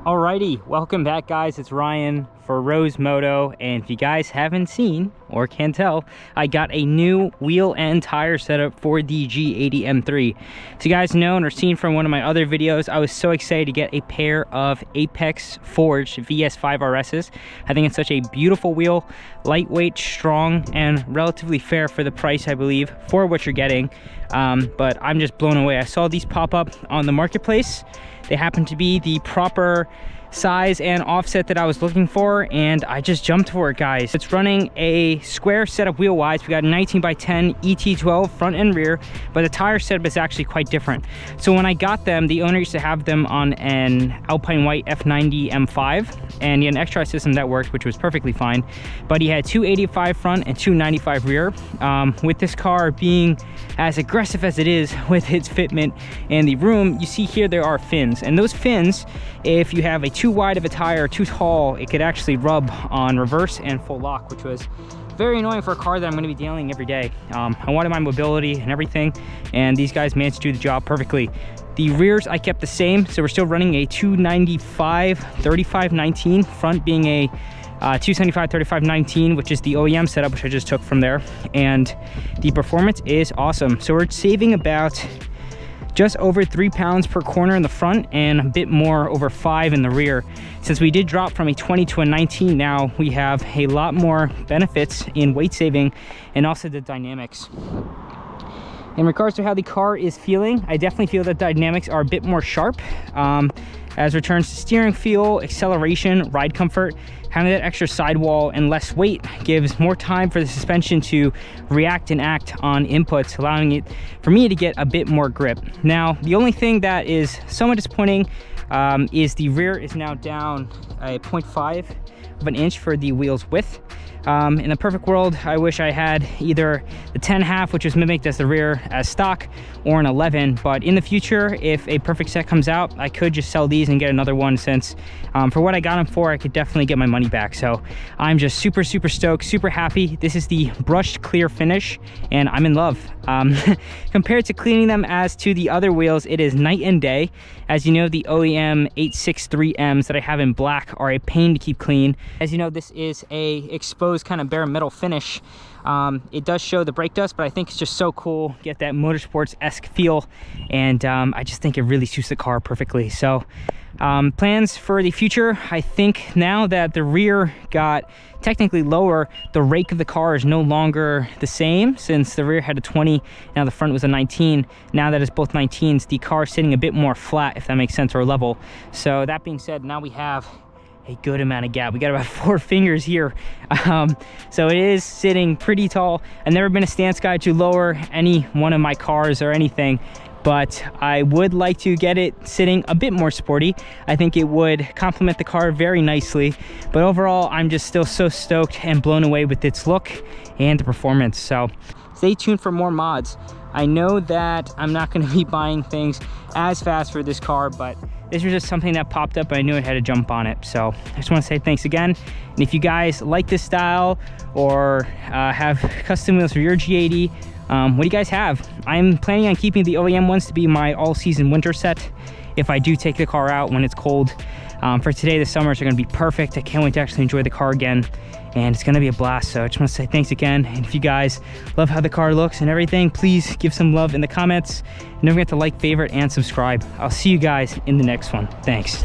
Alrighty, welcome back guys, it's Ryan for Feroz Moto, and if you guys haven't seen or can tell, I got a new wheel and tire setup for the G80 M3. So you guys know or seen from one of my other videos, I was so excited to get a pair of APEX Forged VS5RSs. I think it's such a beautiful wheel, lightweight, strong, and relatively fair for the price, I believe, for what you're getting. But I'm just blown away. I saw these pop up on the marketplace. They happen to be the proper size and offset that I was looking for, and I just jumped for it, guys. It's running a square setup wheel wise. We got a 19x10 ET12 front and rear, but the tire setup is actually quite different. So when I got them, the owner used to have them on an Alpine White F90 M5, and he had an extra system that worked, which was perfectly fine, but he had 285 front and 295 rear. With this car being as aggressive as it is with its fitment and the room, you see here there are fins, and those fins, if you have a too wide of a tire, too tall, it could actually rub on reverse and full lock, which was very annoying for a car that I'm going to be dealing every day. I wanted my mobility and everything, and these guys managed to do the job perfectly. The rears I kept the same, so we're still running a 295 35 19, front being a 275 35 19, which is the OEM setup, which I just took from there, and the performance is awesome. So we're saving about just over 3 pounds per corner in the front and a bit more, over 5 in the rear. Since we did drop from a 20 to a 19, now we have a lot more benefits in weight saving and also the dynamics. In regards to how the car is feeling, I definitely feel that dynamics are a bit more sharp. As returns to steering feel, acceleration, ride comfort, having that extra sidewall and less weight gives more time for the suspension to react and act on inputs, allowing it for me to get a bit more grip. Now, the only thing that is somewhat disappointing is the rear is now down a 0.5 of an inch for the wheel's width. In a perfect world, I wish I had either the 10.5, which is mimicked as the rear as stock, or an 11. But in the future, if a perfect set comes out, I could just sell these and get another one, since for what I got them for, I could definitely get my money back. So I'm just super stoked, super happy. This is the brushed clear finish, and I'm in love. Compared to cleaning them as to the other wheels, it is night and day. As you know, the OEM 863Ms that I have in black are a pain to keep clean. As you know, this is a exposed kind of bare metal finish. It does show the brake dust, but I think it's just so cool, get that motorsports-esque feel, and I just think it really suits the car perfectly. So plans for the future, I think now that the rear got technically lower, the rake of the car is no longer the same, since the rear had a 20, now the front was a 19. Now that it's both 19s, the car is sitting a bit more flat, if that makes sense, or level. So that being said, now we have a good amount of gap. We got about 4 fingers here. So it is sitting pretty tall. I've never been a stance guy to lower any one of my cars or anything, but I would like to get it sitting a bit more sporty. I think it would complement the car very nicely, but overall I'm just still so stoked and blown away with its look and the performance. So stay tuned for more mods. I know that I'm not going to be buying things as fast for this car, but this was just something that popped up and I knew I had to jump on it. So I just want to say thanks again. And if you guys like this style or have custom wheels for your G80, what do you guys have? I'm planning on keeping the OEM ones to be my all-season winter set if I do take the car out when it's cold. For today, the summers are going to be perfect. I can't wait to actually enjoy the car again, and it's going to be a blast. So I just want to say thanks again, and if you guys love how the car looks and everything, please give some love in the comments, and don't forget to like, favorite, and subscribe. I'll see you guys in the next one. Thanks.